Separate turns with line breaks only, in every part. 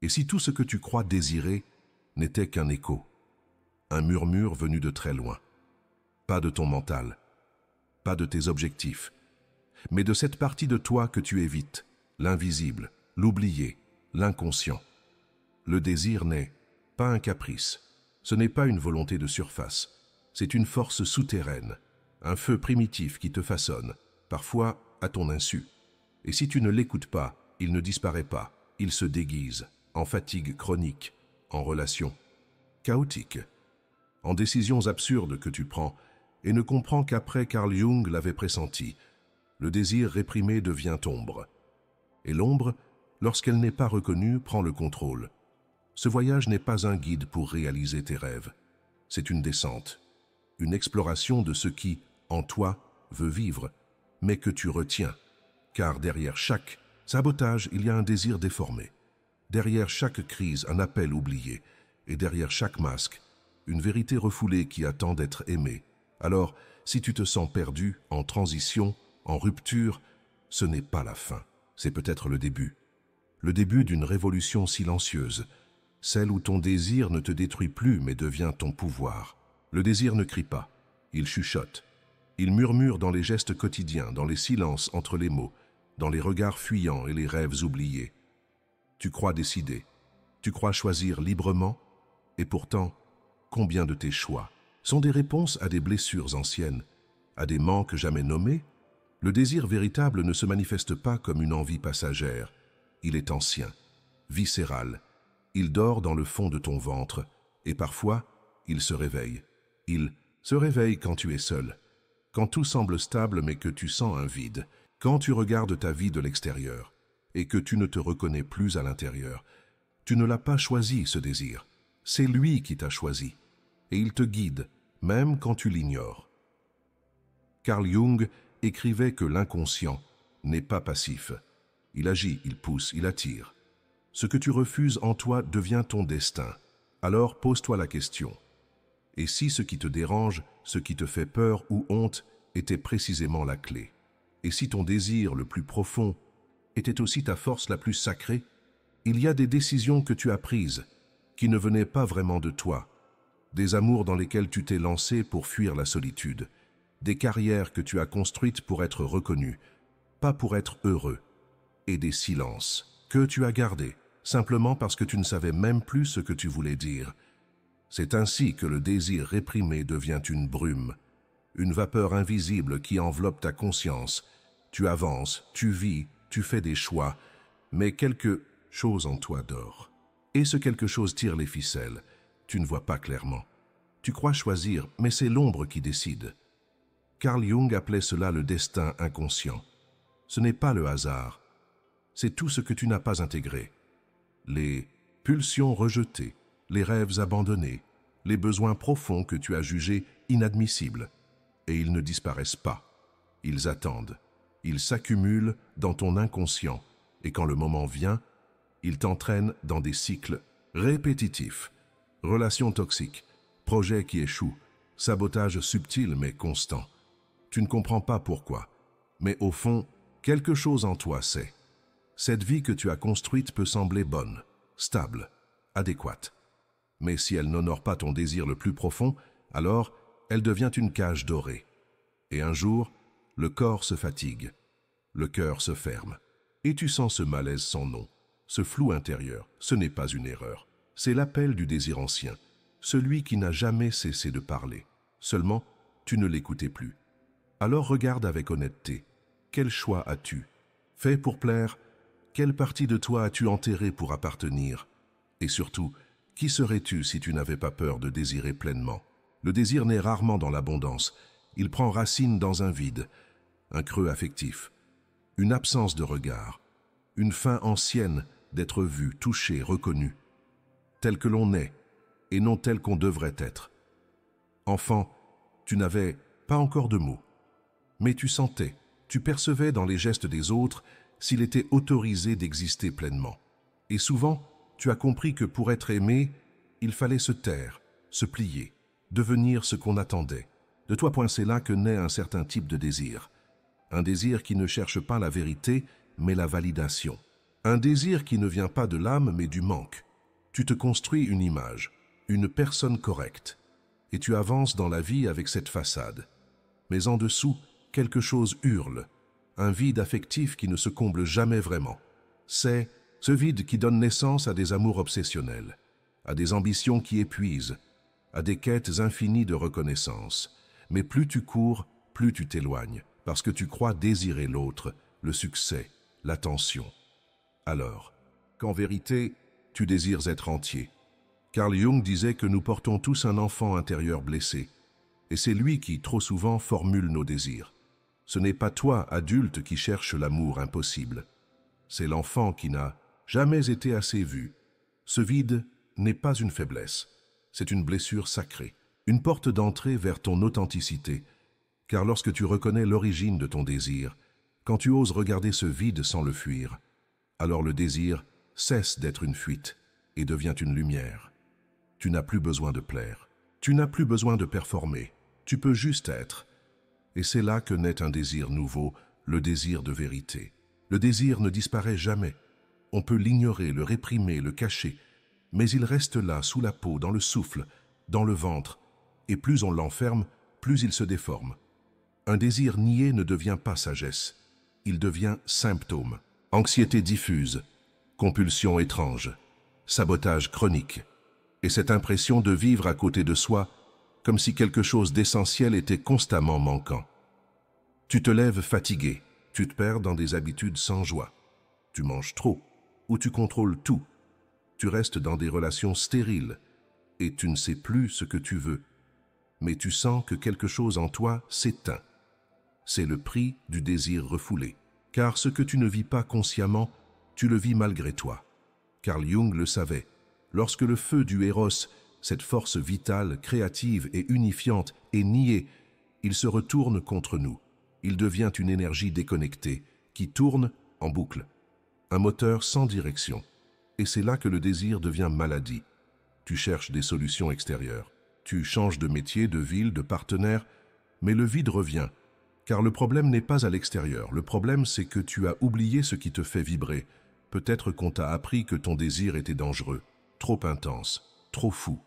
Et si tout ce que tu crois désirer n'était qu'un écho, un murmure venu de très loin, pas de ton mental, pas de tes objectifs, mais de cette partie de toi que tu évites, l'invisible, l'oublié, l'inconscient. Le désir n'est pas un caprice, ce n'est pas une volonté de surface, c'est une force souterraine, un feu primitif qui te façonne, parfois à ton insu. Et si tu ne l'écoutes pas, il ne disparaît pas, il se déguise, en fatigue chronique, en relations chaotiques, en décisions absurdes que tu prends, et ne comprends qu'après Carl Jung l'avait pressenti. Le désir réprimé devient ombre. Et l'ombre, lorsqu'elle n'est pas reconnue, prend le contrôle. Ce voyage n'est pas un guide pour réaliser tes rêves. C'est une descente, une exploration de ce qui, en toi, veut vivre, mais que tu retiens. Car derrière chaque sabotage, il y a un désir déformé. Derrière chaque crise, un appel oublié. Et derrière chaque masque, une vérité refoulée qui attend d'être aimée. Alors, si tu te sens perdu, en transition, en rupture, ce n'est pas la fin, c'est peut-être le début. Le début d'une révolution silencieuse, celle où ton désir ne te détruit plus mais devient ton pouvoir. Le désir ne crie pas, il chuchote. Il murmure dans les gestes quotidiens, dans les silences entre les mots, dans les regards fuyants et les rêves oubliés. Tu crois décider, tu crois choisir librement, et pourtant, combien de tes choix sont des réponses à des blessures anciennes, à des manques jamais nommés? Le désir véritable ne se manifeste pas comme une envie passagère. Il est ancien, viscéral. Il dort dans le fond de ton ventre, et parfois, il se réveille. Il se réveille quand tu es seul, quand tout semble stable mais que tu sens un vide, quand tu regardes ta vie de l'extérieur, et que tu ne te reconnais plus à l'intérieur. Tu ne l'as pas choisi, ce désir. C'est lui qui t'a choisi, et il te guide, même quand tu l'ignores. Carl Jung écrivait que l'inconscient n'est pas passif. Il agit, il pousse, il attire. Ce que tu refuses en toi devient ton destin. Alors pose-toi la question. Et si ce qui te dérange, ce qui te fait peur ou honte, était précisément la clé? Et si ton désir le plus profond était aussi ta force la plus sacrée? Il y a des décisions que tu as prises, qui ne venaient pas vraiment de toi, des amours dans lesquels tu t'es lancé pour fuir la solitude, des carrières que tu as construites pour être reconnu, pas pour être heureux, et des silences que tu as gardés, simplement parce que tu ne savais même plus ce que tu voulais dire. C'est ainsi que le désir réprimé devient une brume, une vapeur invisible qui enveloppe ta conscience. Tu avances, tu vis, tu fais des choix, mais quelque chose en toi dort. Et ce quelque chose tire les ficelles. Tu ne vois pas clairement. Tu crois choisir, mais c'est l'ombre qui décide. Carl Jung appelait cela le destin inconscient. Ce n'est pas le hasard. C'est tout ce que tu n'as pas intégré. Les pulsions rejetées, les rêves abandonnés, les besoins profonds que tu as jugés inadmissibles. Et ils ne disparaissent pas. Ils attendent. Ils s'accumulent dans ton inconscient. Et quand le moment vient, ils t'entraînent dans des cycles répétitifs. Relations toxiques, projets qui échouent, sabotage subtil mais constant. Tu ne comprends pas pourquoi, mais au fond, quelque chose en toi sait. Cette vie que tu as construite peut sembler bonne, stable, adéquate. Mais si elle n'honore pas ton désir le plus profond, alors elle devient une cage dorée. Et un jour, le corps se fatigue, le cœur se ferme, et tu sens ce malaise sans nom, ce flou intérieur. Ce n'est pas une erreur, c'est l'appel du désir ancien, celui qui n'a jamais cessé de parler. Seulement, tu ne l'écoutais plus. Alors regarde avec honnêteté. Quel choix as-tu fait pour plaire? Quelle partie de toi as-tu enterrée pour appartenir? Et surtout, qui serais-tu si tu n'avais pas peur de désirer pleinement? Le désir naît rarement dans l'abondance. Il prend racine dans un vide, un creux affectif, une absence de regard, une faim ancienne d'être vu, touché, reconnu, tel que l'on est et non tel qu'on devrait être. Enfant, tu n'avais pas encore de mots, mais tu sentais, tu percevais dans les gestes des autres s'il était autorisé d'exister pleinement. Et souvent, tu as compris que pour être aimé, il fallait se taire, se plier, devenir ce qu'on attendait. De toi, c'est là que naît un certain type de désir. Un désir qui ne cherche pas la vérité, mais la validation. Un désir qui ne vient pas de l'âme mais du manque. Tu te construis une image, une personne correcte, et tu avances dans la vie avec cette façade. Mais en dessous, quelque chose hurle, un vide affectif qui ne se comble jamais vraiment. C'est ce vide qui donne naissance à des amours obsessionnels, à des ambitions qui épuisent, à des quêtes infinies de reconnaissance. Mais plus tu cours, plus tu t'éloignes, parce que tu crois désirer l'autre, le succès, l'attention. Alors, qu'en vérité, tu désires être entier. Carl Jung disait que nous portons tous un enfant intérieur blessé, et c'est lui qui, trop souvent, formule nos désirs. Ce n'est pas toi, adulte, qui cherche l'amour impossible. C'est l'enfant qui n'a jamais été assez vu. Ce vide n'est pas une faiblesse, c'est une blessure sacrée, une porte d'entrée vers ton authenticité. Car lorsque tu reconnais l'origine de ton désir, quand tu oses regarder ce vide sans le fuir, alors le désir cesse d'être une fuite et devient une lumière. Tu n'as plus besoin de plaire, tu n'as plus besoin de performer, tu peux juste être. Et c'est là que naît un désir nouveau, le désir de vérité. Le désir ne disparaît jamais. On peut l'ignorer, le réprimer, le cacher, mais il reste là, sous la peau, dans le souffle, dans le ventre, et plus on l'enferme, plus il se déforme. Un désir nié ne devient pas sagesse, il devient symptôme. Anxiété diffuse, compulsion étrange, sabotage chronique, et cette impression de vivre à côté de soi, comme si quelque chose d'essentiel était constamment manquant. Tu te lèves fatigué, tu te perds dans des habitudes sans joie, tu manges trop, ou tu contrôles tout, tu restes dans des relations stériles, et tu ne sais plus ce que tu veux, mais tu sens que quelque chose en toi s'éteint. C'est le prix du désir refoulé, car ce que tu ne vis pas consciemment, tu le vis malgré toi. Carl Jung le savait, lorsque le feu du Eros, cette force vitale, créative et unifiante, est nié, il se retourne contre nous. Il devient une énergie déconnectée, qui tourne en boucle. Un moteur sans direction. Et c'est là que le désir devient maladie. Tu cherches des solutions extérieures. Tu changes de métier, de ville, de partenaire, mais le vide revient. Car le problème n'est pas à l'extérieur. Le problème, c'est que tu as oublié ce qui te fait vibrer. Peut-être qu'on t'a appris que ton désir était dangereux, trop intense, trop fou,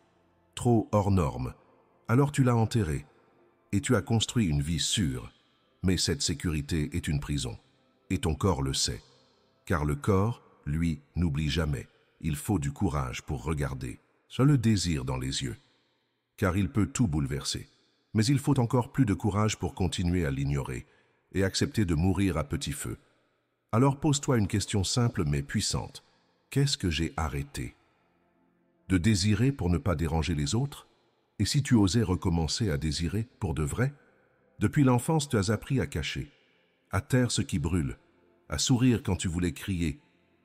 trop hors norme. Alors tu l'as enterré, et tu as construit une vie sûre. Mais cette sécurité est une prison, et ton corps le sait. Car le corps, lui, n'oublie jamais. Il faut du courage pour regarder. Seul le désir dans les yeux. Car il peut tout bouleverser. Mais il faut encore plus de courage pour continuer à l'ignorer et accepter de mourir à petit feu. Alors pose-toi une question simple mais puissante. Qu'est-ce que j'ai arrêté? De désirer pour ne pas déranger les autres? Et si tu osais recommencer à désirer pour de vrai? Depuis l'enfance, tu as appris à cacher, à taire ce qui brûle, à sourire quand tu voulais crier,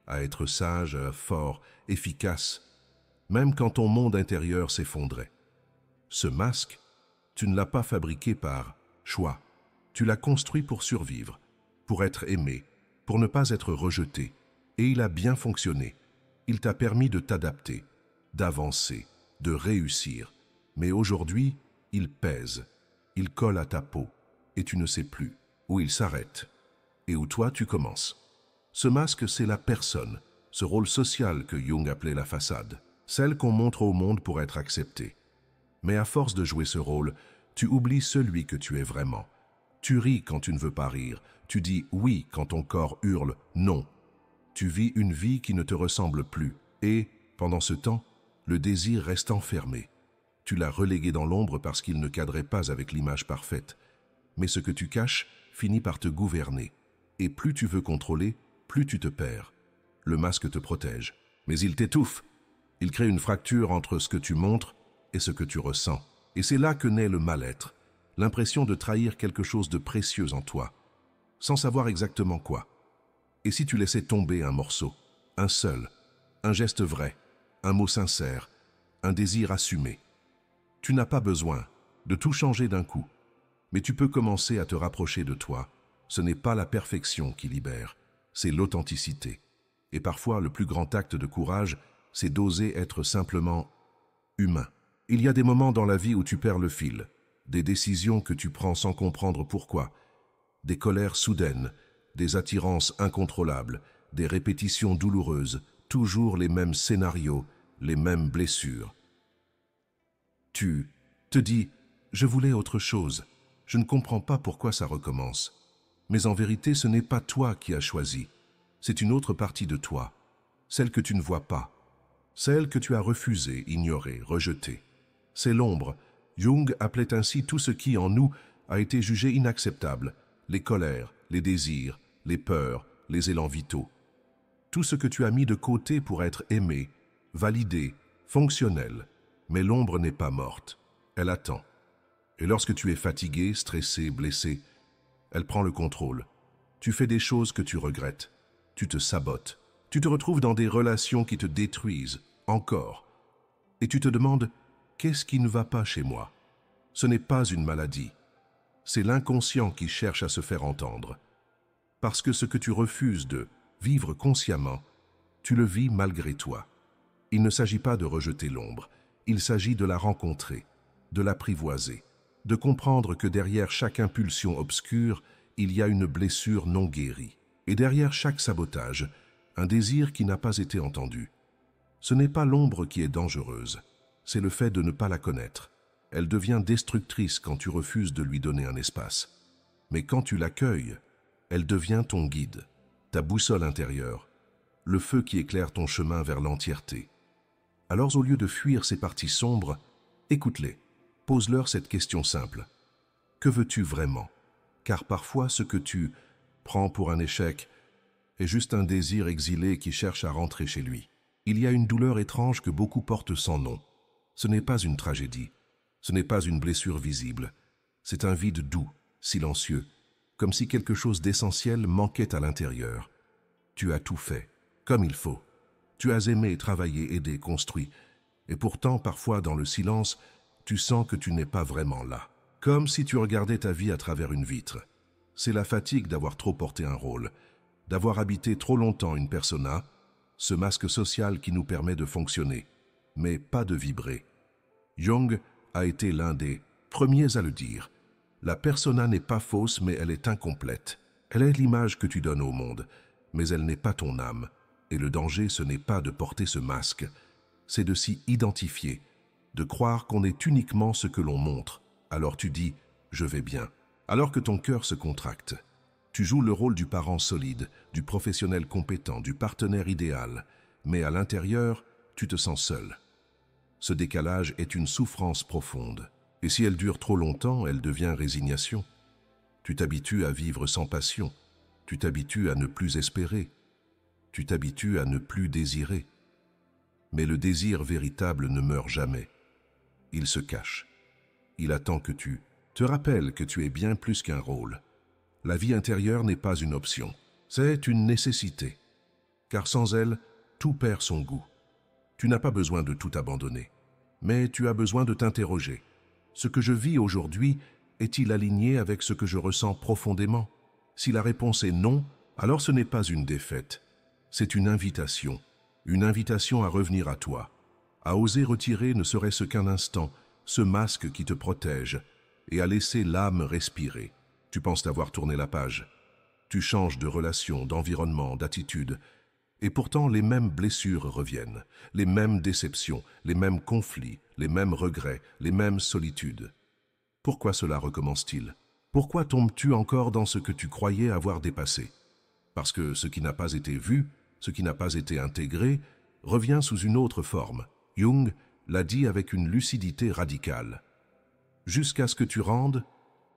à être sage, fort, efficace, même quand ton monde intérieur s'effondrait. Ce masque, tu ne l'as pas fabriqué par choix. Tu l'as construit pour survivre, pour être aimé, pour ne pas être rejeté. Et il a bien fonctionné. Il t'a permis de t'adapter, d'avancer, de réussir. Mais aujourd'hui, il pèse, il colle à ta peau, et tu ne sais plus où il s'arrête et où toi tu commences. Ce masque, c'est la personne, ce rôle social que Jung appelait la façade, celle qu'on montre au monde pour être accepté. Mais à force de jouer ce rôle, tu oublies celui que tu es vraiment. Tu ris quand tu ne veux pas rire, tu dis oui quand ton corps hurle non. Tu vis une vie qui ne te ressemble plus, et, pendant ce temps, le désir reste enfermé. Tu l'as relégué dans l'ombre parce qu'il ne cadrait pas avec l'image parfaite. Mais ce que tu caches finit par te gouverner. Et plus tu veux contrôler, plus tu te perds. Le masque te protège, mais il t'étouffe. Il crée une fracture entre ce que tu montres et ce que tu ressens. Et c'est là que naît le mal-être, l'impression de trahir quelque chose de précieux en toi, sans savoir exactement quoi. Et si tu laissais tomber un morceau, un seul, un geste vrai, un mot sincère, un désir assumé? Tu n'as pas besoin de tout changer d'un coup, mais tu peux commencer à te rapprocher de toi. Ce n'est pas la perfection qui libère, c'est l'authenticité. Et parfois, le plus grand acte de courage, c'est d'oser être simplement humain. Il y a des moments dans la vie où tu perds le fil, des décisions que tu prends sans comprendre pourquoi, des colères soudaines, des attirances incontrôlables, des répétitions douloureuses, toujours les mêmes scénarios, les mêmes blessures. Tu te dis « Je voulais autre chose, je ne comprends pas pourquoi ça recommence ». Mais en vérité, ce n'est pas toi qui as choisi, c'est une autre partie de toi, celle que tu ne vois pas, celle que tu as refusée, ignorée, rejetée. C'est l'ombre. Jung appelait ainsi tout ce qui, en nous, a été jugé inacceptable, les colères, les désirs, les peurs, les élans vitaux. Tout ce que tu as mis de côté pour être aimé, validé, fonctionnel. Mais l'ombre n'est pas morte, elle attend. Et lorsque tu es fatigué, stressé, blessé, elle prend le contrôle. Tu fais des choses que tu regrettes. Tu te sabotes. Tu te retrouves dans des relations qui te détruisent, encore. Et tu te demandes, qu'est-ce qui ne va pas chez moi? Ce n'est pas une maladie. C'est l'inconscient qui cherche à se faire entendre. Parce que ce que tu refuses de vivre consciemment, tu le vis malgré toi. Il ne s'agit pas de rejeter l'ombre, il s'agit de la rencontrer, de l'apprivoiser, de comprendre que derrière chaque impulsion obscure, il y a une blessure non guérie. Et derrière chaque sabotage, un désir qui n'a pas été entendu. Ce n'est pas l'ombre qui est dangereuse, c'est le fait de ne pas la connaître. Elle devient destructrice quand tu refuses de lui donner un espace. Mais quand tu l'accueilles, elle devient ton guide, ta boussole intérieure, le feu qui éclaire ton chemin vers l'entièreté. Alors au lieu de fuir ces parties sombres, écoute-les, pose-leur cette question simple. Que veux-tu vraiment? Car parfois ce que tu prends pour un échec est juste un désir exilé qui cherche à rentrer chez lui. Il y a une douleur étrange que beaucoup portent sans nom. Ce n'est pas une tragédie, ce n'est pas une blessure visible, c'est un vide doux, silencieux, comme si quelque chose d'essentiel manquait à l'intérieur. Tu as tout fait, comme il faut. Tu as aimé, travaillé, aidé, construit. Et pourtant, parfois, dans le silence, tu sens que tu n'es pas vraiment là. Comme si tu regardais ta vie à travers une vitre. C'est la fatigue d'avoir trop porté un rôle, d'avoir habité trop longtemps une persona, ce masque social qui nous permet de fonctionner, mais pas de vibrer. Jung a été l'un des premiers à le dire. La persona n'est pas fausse, mais elle est incomplète. Elle est l'image que tu donnes au monde, mais elle n'est pas ton âme. Et le danger, ce n'est pas de porter ce masque, c'est de s'y identifier, de croire qu'on est uniquement ce que l'on montre. Alors tu dis « je vais bien », alors que ton cœur se contracte. Tu joues le rôle du parent solide, du professionnel compétent, du partenaire idéal, mais à l'intérieur, tu te sens seul. Ce décalage est une souffrance profonde, et si elle dure trop longtemps, elle devient résignation. Tu t'habitues à vivre sans passion, tu t'habitues à ne plus espérer, tu t'habitues à ne plus désirer. Mais le désir véritable ne meurt jamais. Il se cache. Il attend que tu te rappelles que tu es bien plus qu'un rôle. La vie intérieure n'est pas une option, c'est une nécessité. Car sans elle, tout perd son goût. Tu n'as pas besoin de tout abandonner, mais tu as besoin de t'interroger. Ce que je vis aujourd'hui est-il aligné avec ce que je ressens profondément? Si la réponse est non, alors ce n'est pas une défaite. C'est une invitation à revenir à toi, à oser retirer ne serait-ce qu'un instant ce masque qui te protège et à laisser l'âme respirer. Tu penses t'avoir tourné la page. Tu changes de relation, d'environnement, d'attitude. Et pourtant, les mêmes blessures reviennent, les mêmes déceptions, les mêmes conflits, les mêmes regrets, les mêmes solitudes. Pourquoi cela recommence-t-il? Pourquoi tombes-tu encore dans ce que tu croyais avoir dépassé? Parce que ce qui n'a pas été vu, ce qui n'a pas été intégré, revient sous une autre forme. Jung l'a dit avec une lucidité radicale. Jusqu'à ce que tu rendes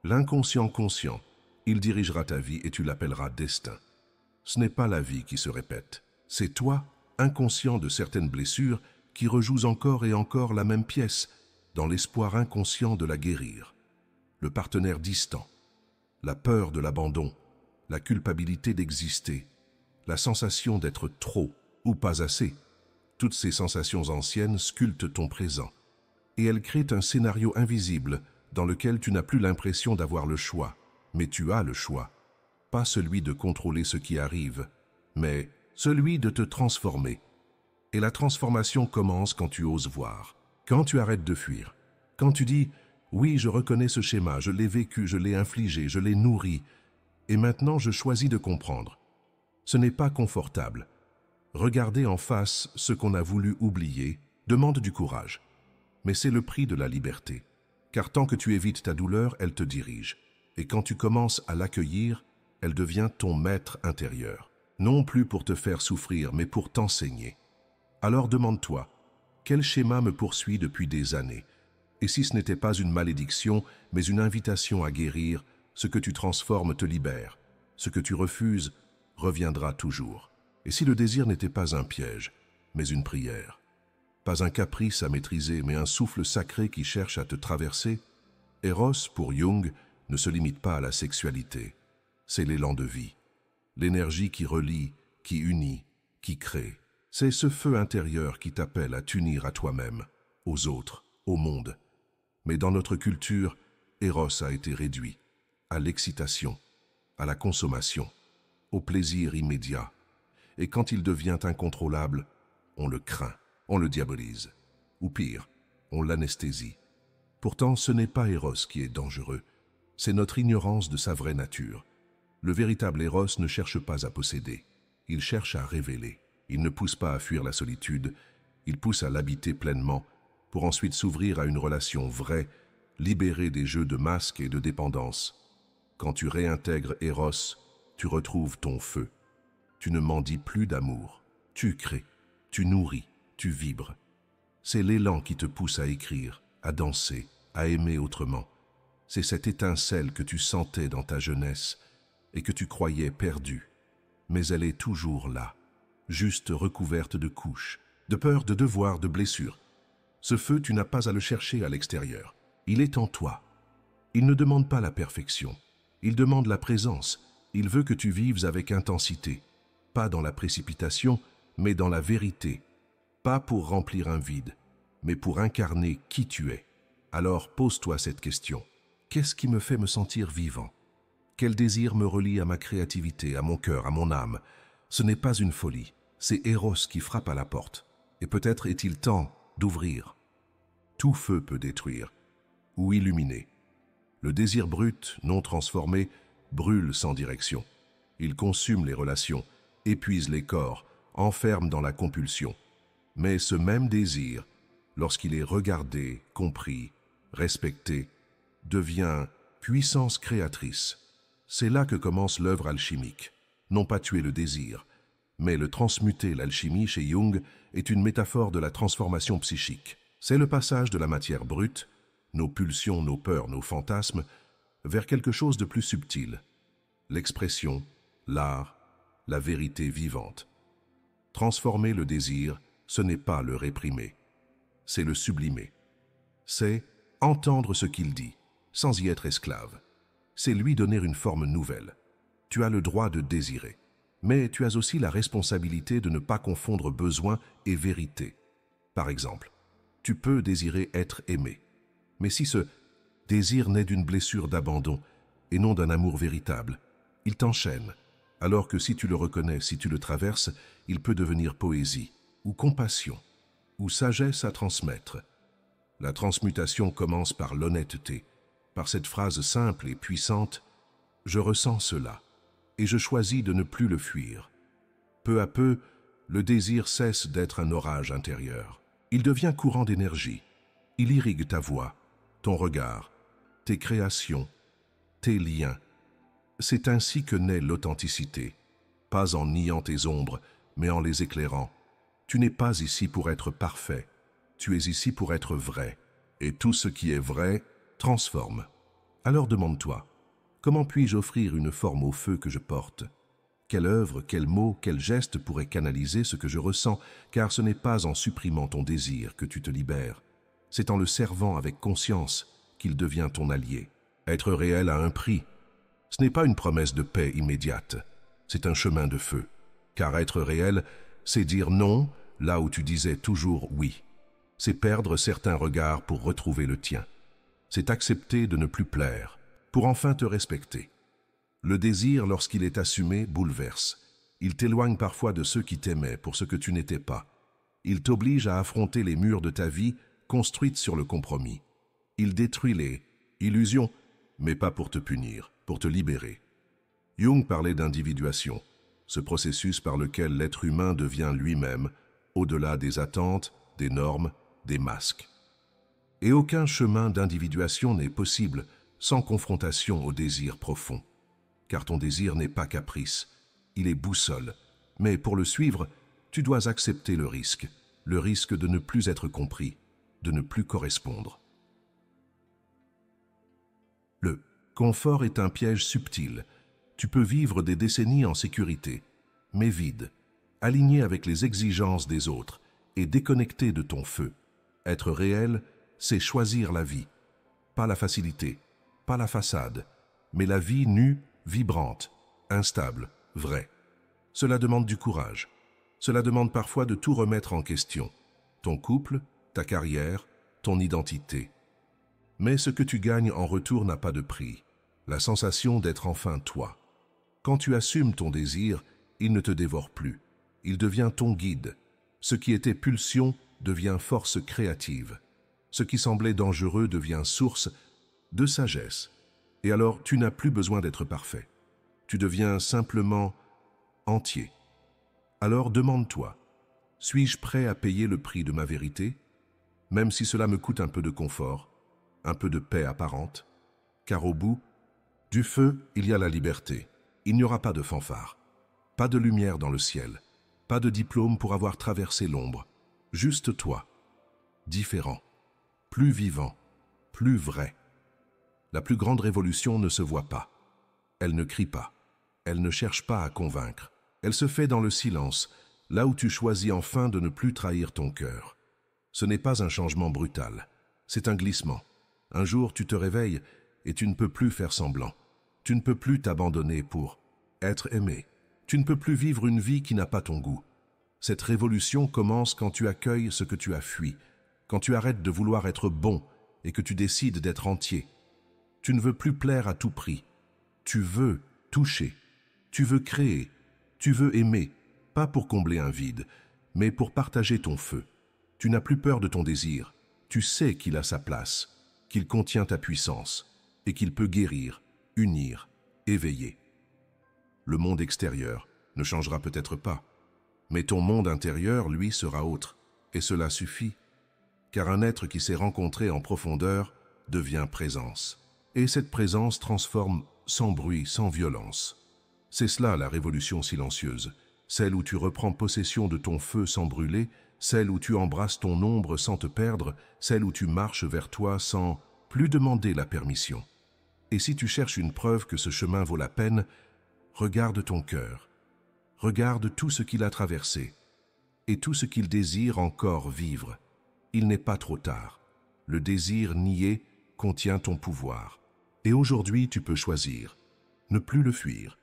l'inconscient conscient, il dirigera ta vie et tu l'appelleras destin. Ce n'est pas la vie qui se répète, c'est toi, inconscient de certaines blessures, qui rejoues encore et encore la même pièce, dans l'espoir inconscient de la guérir. Le partenaire distant, la peur de l'abandon, la culpabilité d'exister, la sensation d'être trop ou pas assez. Toutes ces sensations anciennes sculptent ton présent. Et elles créent un scénario invisible dans lequel tu n'as plus l'impression d'avoir le choix. Mais tu as le choix. Pas celui de contrôler ce qui arrive, mais celui de te transformer. Et la transformation commence quand tu oses voir, quand tu arrêtes de fuir, quand tu dis « Oui, je reconnais ce schéma, je l'ai vécu, je l'ai infligé, je l'ai nourri, et maintenant je choisis de comprendre. » Ce n'est pas confortable. Regarder en face ce qu'on a voulu oublier demande du courage. Mais c'est le prix de la liberté. Car tant que tu évites ta douleur, elle te dirige. Et quand tu commences à l'accueillir, elle devient ton maître intérieur. Non plus pour te faire souffrir, mais pour t'enseigner. Alors demande-toi, quel schéma me poursuit depuis des années? Et si ce n'était pas une malédiction, mais une invitation à guérir, ce que tu transformes te libère. Ce que tu refuses reviendra toujours. Et si le désir n'était pas un piège, mais une prière? Pas un caprice à maîtriser, mais un souffle sacré qui cherche à te traverser? Eros, pour Jung, ne se limite pas à la sexualité. C'est l'élan de vie. L'énergie qui relie, qui unit, qui crée. C'est ce feu intérieur qui t'appelle à t'unir à toi-même, aux autres, au monde. Mais dans notre culture, Eros a été réduit à l'excitation, à la consommation, au plaisir immédiat. Et quand il devient incontrôlable, on le craint, on le diabolise. Ou pire, on l'anesthésie. Pourtant, ce n'est pas Eros qui est dangereux, c'est notre ignorance de sa vraie nature. Le véritable Eros ne cherche pas à posséder, il cherche à révéler. Il ne pousse pas à fuir la solitude, il pousse à l'habiter pleinement, pour ensuite s'ouvrir à une relation vraie, libérée des jeux de masques et de dépendance. Quand tu réintègres Eros, tu retrouves ton feu. Tu ne mendis plus d'amour. Tu crées, tu nourris, tu vibres. C'est l'élan qui te pousse à écrire, à danser, à aimer autrement. C'est cette étincelle que tu sentais dans ta jeunesse et que tu croyais perdue. Mais elle est toujours là, juste recouverte de couches, de peur, de devoirs, de blessures. Ce feu, tu n'as pas à le chercher à l'extérieur. Il est en toi. Il ne demande pas la perfection. Il demande la présence. Il veut que tu vives avec intensité. Pas dans la précipitation, mais dans la vérité. Pas pour remplir un vide, mais pour incarner qui tu es. Alors pose-toi cette question. Qu'est-ce qui me fait me sentir vivant? Quel désir me relie à ma créativité, à mon cœur, à mon âme? Ce n'est pas une folie, c'est Eros qui frappe à la porte. Et peut-être est-il temps d'ouvrir. Tout feu peut détruire ou illuminer. Le désir brut, non transformé, brûle sans direction. Il consume les relations, épuise les corps, enferme dans la compulsion. Mais ce même désir, lorsqu'il est regardé, compris, respecté, devient puissance créatrice. C'est là que commence l'œuvre alchimique. Non pas tuer le désir, mais le transmuter. L'alchimie, chez Jung, est une métaphore de la transformation psychique. C'est le passage de la matière brute, nos pulsions, nos peurs, nos fantasmes, vers quelque chose de plus subtil. L'expression, l'art, la vérité vivante. Transformer le désir, ce n'est pas le réprimer, c'est le sublimer. C'est entendre ce qu'il dit, sans y être esclave. C'est lui donner une forme nouvelle. Tu as le droit de désirer, mais tu as aussi la responsabilité de ne pas confondre besoin et vérité. Par exemple, tu peux désirer être aimé, mais si ce désir naît d'une blessure d'abandon et non d'un amour véritable, il t'enchaîne, alors que si tu le reconnais, si tu le traverses, il peut devenir poésie, ou compassion, ou sagesse à transmettre. La transmutation commence par l'honnêteté, par cette phrase simple et puissante « Je ressens cela, et je choisis de ne plus le fuir ». Peu à peu, le désir cesse d'être un orage intérieur. Il devient courant d'énergie. Il irrigue ta voix, ton regard, tes créations, tes liens. C'est ainsi que naît l'authenticité, pas en niant tes ombres, mais en les éclairant. Tu n'es pas ici pour être parfait, tu es ici pour être vrai. Et tout ce qui est vrai transforme. Alors demande-toi, comment puis-je offrir une forme au feu que je porte? Quelle œuvre, quel mot, quel geste pourrait canaliser ce que je ressens? Car ce n'est pas en supprimant ton désir que tu te libères. C'est en le servant avec conscience qu'il devient ton allié. Être réel a un prix. Ce n'est pas une promesse de paix immédiate. C'est un chemin de feu. Car être réel, c'est dire non là où tu disais toujours oui. C'est perdre certains regards pour retrouver le tien. C'est accepter de ne plus plaire, pour enfin te respecter. Le désir, lorsqu'il est assumé, bouleverse. Il t'éloigne parfois de ceux qui t'aimaient pour ce que tu n'étais pas. Il t'oblige à affronter les murs de ta vie construite sur le compromis. Il détruit les illusions, mais pas pour te punir, pour te libérer. Jung parlait d'individuation. ce processus par lequel l'être humain devient lui-même, au-delà des attentes, des normes, des masques. Et aucun chemin d'individuation n'est possible sans confrontation au désir profond. Car ton désir n'est pas caprice, il est boussole. Mais pour le suivre, tu dois accepter le risque de ne plus être compris, de ne plus correspondre. Le confort est un piège subtil. Tu peux vivre des décennies en sécurité, mais vide, aligné avec les exigences des autres et déconnecté de ton feu. Être réel, c'est choisir la vie. Pas la facilité, pas la façade, mais la vie nue, vibrante, instable, vraie. Cela demande du courage. Cela demande parfois de tout remettre en question. Ton couple, ta carrière, ton identité. Mais ce que tu gagnes en retour n'a pas de prix. La sensation d'être enfin toi. Quand tu assumes ton désir, il ne te dévore plus. Il devient ton guide. Ce qui était pulsion devient force créative. Ce qui semblait dangereux devient source de sagesse. Et alors, tu n'as plus besoin d'être parfait. Tu deviens simplement entier. Alors demande-toi, suis-je prêt à payer le prix de ma vérité, même si cela me coûte un peu de confort, un peu de paix apparente? Car au bout du feu, il y a la liberté. Il n'y aura pas de fanfare, pas de lumière dans le ciel, pas de diplôme pour avoir traversé l'ombre. Juste toi, différent, plus vivant, plus vrai. La plus grande révolution ne se voit pas. Elle ne crie pas. Elle ne cherche pas à convaincre. Elle se fait dans le silence, là où tu choisis enfin de ne plus trahir ton cœur. Ce n'est pas un changement brutal, c'est un glissement. Un jour, tu te réveilles et tu ne peux plus faire semblant. Tu ne peux plus t'abandonner pour être aimé. Tu ne peux plus vivre une vie qui n'a pas ton goût. Cette révolution commence quand tu accueilles ce que tu as fui, quand tu arrêtes de vouloir être bon et que tu décides d'être entier. Tu ne veux plus plaire à tout prix. Tu veux toucher. Tu veux créer. Tu veux aimer, pas pour combler un vide, mais pour partager ton feu. Tu n'as plus peur de ton désir. Tu sais qu'il a sa place, qu'il contient ta puissance et qu'il peut guérir, unir, éveiller. Le monde extérieur ne changera peut-être pas, mais ton monde intérieur, lui, sera autre, et cela suffit, car un être qui s'est rencontré en profondeur devient présence. Et cette présence transforme sans bruit, sans violence. C'est cela la révolution silencieuse, celle où tu reprends possession de ton feu sans brûler, celle où tu embrasses ton ombre sans te perdre, celle où tu marches vers toi sans plus demander la permission. Et si tu cherches une preuve que ce chemin vaut la peine, regarde ton cœur, regarde tout ce qu'il a traversé et tout ce qu'il désire encore vivre. Il n'est pas trop tard. Le désir nié contient ton pouvoir. Et aujourd'hui, tu peux choisir, ne plus le fuir,